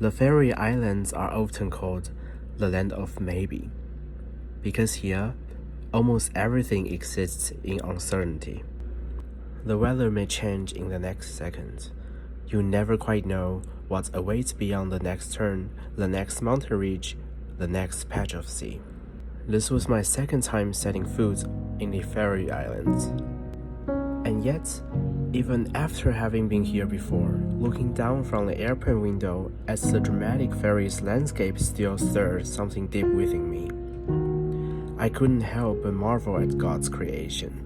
The Faroe Islands are often called the land of maybe, because here, almost everything exists in uncertainty. The weather may change in the next second. You never quite know what awaits beyond the next turn, the next mountain ridge, the next patch of sea. This was my second time setting foot in the Faroe Islands. And yet, even after having been here before, looking down from the airplane window at the dramatic Faroese landscape still stirred something deep within me. I couldn't help but marvel at God's creation.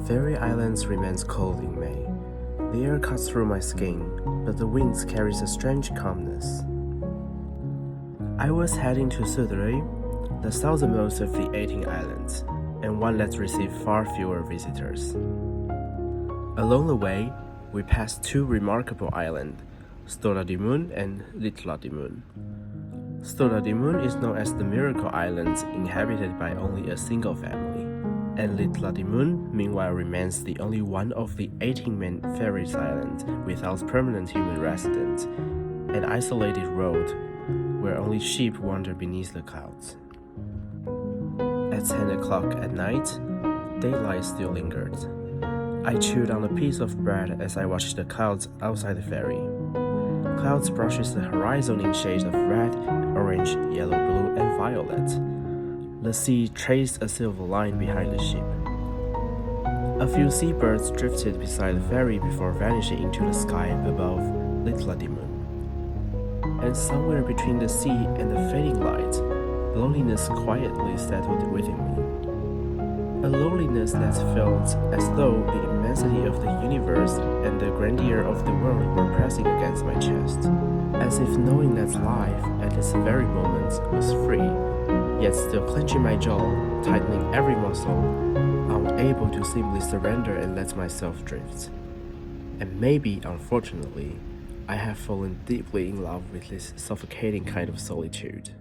Faroe Islands remains cold in May. The air cuts through my skin, but the wind carries a strange calmness. I was heading to Suðuroy, the southernmost of the 18 islands, and one that received far fewer visitors. Along the way, we passed two remarkable islands, Stóra-Dímun and Litla-Dímun. Stóra-Dímun is known as the Miracle Islands, inhabited by only a single family. And Litla-Dímun, meanwhile, remains the only one of the 18 main Faroese islands without permanent human residents, an isolated road where only sheep wander beneath the clouds. At 10 o'clock at night, daylight still lingered. I chewed on a piece of bread as I watched the clouds outside the ferry. Clouds brushes the horizon in shades of red, orange, yellow, blue, and violet. The sea traced a silver line behind the ship. A few seabirds drifted beside the ferry before vanishing into the sky above Litla-Dímun. And somewhere between the sea and the fading light, loneliness quietly settled within me. A loneliness that felt as though the immensity of the universe and the grandeur of the world were pressing against my chest, as if knowing that life at this very moment was free, yet still clenching my jaw, tightening every muscle, unable to simply surrender and let myself drift. And maybe, unfortunately, I have fallen deeply in love with this suffocating kind of solitude.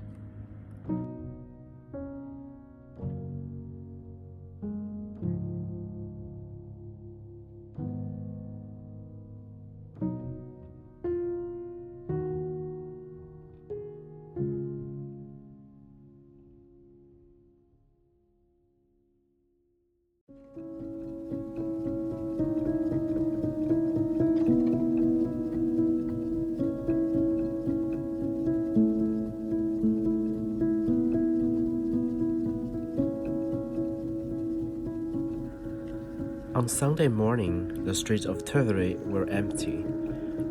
On Sunday morning, the streets of Suðuroy were empty.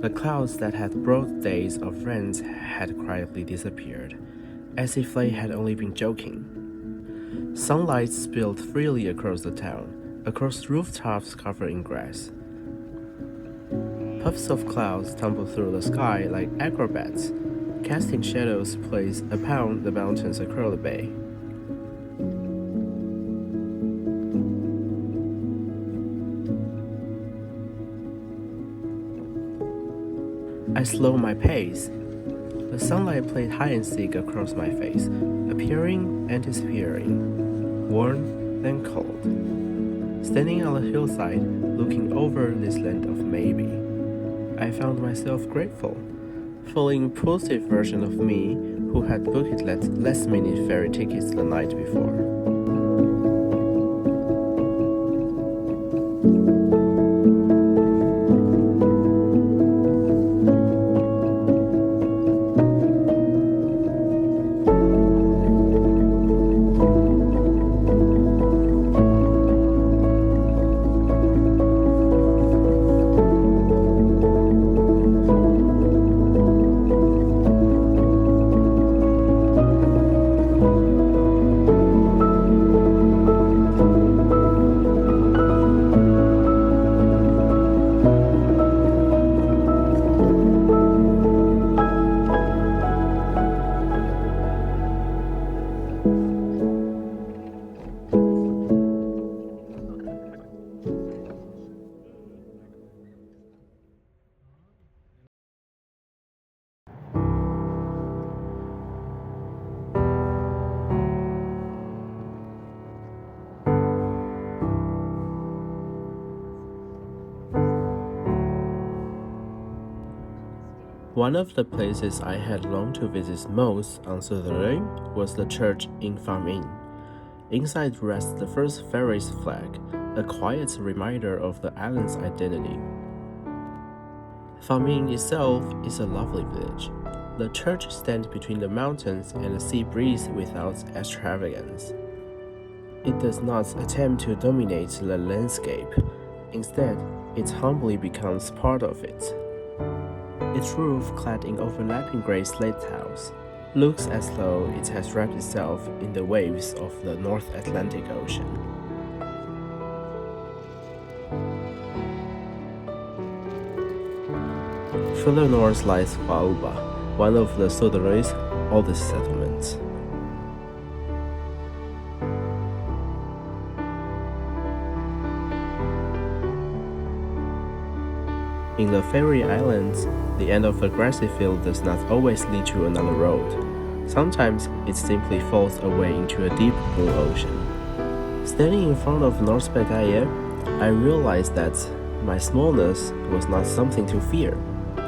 The clouds that had brought days of rain had quietly disappeared, as if they had only been joking. Sunlight spilled freely across the town, across rooftops covered in grass. Puffs of clouds tumbled through the sky like acrobats, casting shadows placed upon the mountains across the bay. I slowed my pace. The sunlight played hide and seek across my face, appearing and disappearing, warm and cold. Standing on a hillside, looking over this land of maybe, I found myself grateful, fully impulsive version of me who had booked last-minute ferry tickets the night before. One of the places I had longed to visit most on Suðuroy was the church in Fámjin. Inside rests the first ferry's flag, a quiet reminder of the island's identity. Fámjin itself is a lovely village. The church stands between the mountains and the sea breeze without extravagance. It does not attempt to dominate the landscape. Instead, it humbly becomes part of it. Its roof, clad in overlapping gray slate tiles, looks as though it has wrapped itself in the waves of the North Atlantic Ocean. Further north lies Fámjin, one of the Suðuroy's oldest settlements. In the Faroe Islands, the end of a grassy field does not always lead to another road. Sometimes it simply falls away into a deep blue ocean. Standing in front of North Bataya, I realized that my smallness was not something to fear.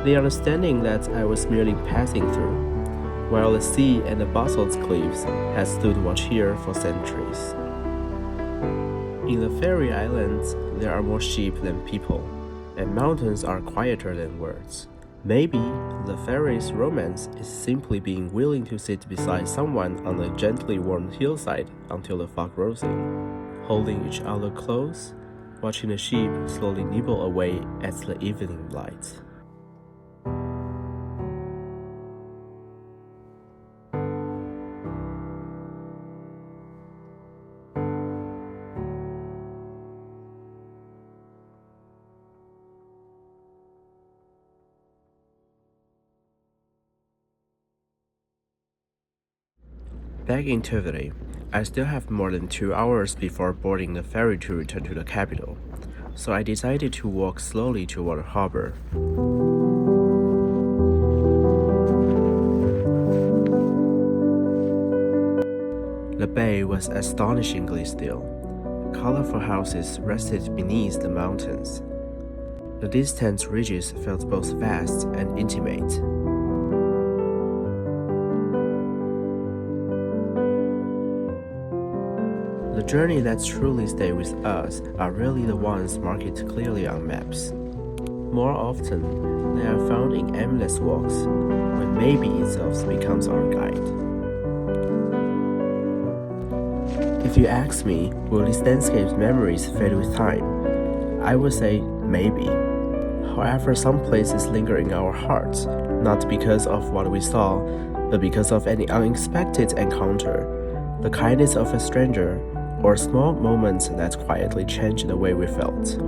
The understanding that I was merely passing through, while the sea and the basalt cliffs had stood watch here for centuries. In the Faroe Islands, there are more sheep than people, and mountains are quieter than words. Maybe the Faroese romance is simply being willing to sit beside someone on a gently warmed hillside until the fog rolls in, holding each other close, watching the sheep slowly nibble away at the evening light. Back in Suðuroy, I still have more than 2 hours before boarding the ferry to return to the capital, so I decided to walk slowly toward the harbor. The bay was astonishingly still. Colorful houses rested beneath the mountains. The distant ridges felt both vast and intimate. The journey that truly stay with us are really the ones marked clearly on maps. More often, they are found in aimless walks, when maybe itself becomes our guide. If you ask me, will these landscape memories fade with time? I would say maybe. However, some places linger in our hearts, not because of what we saw, but because of any unexpected encounter, the kindness of a stranger, or small moments that quietly change the way we felt.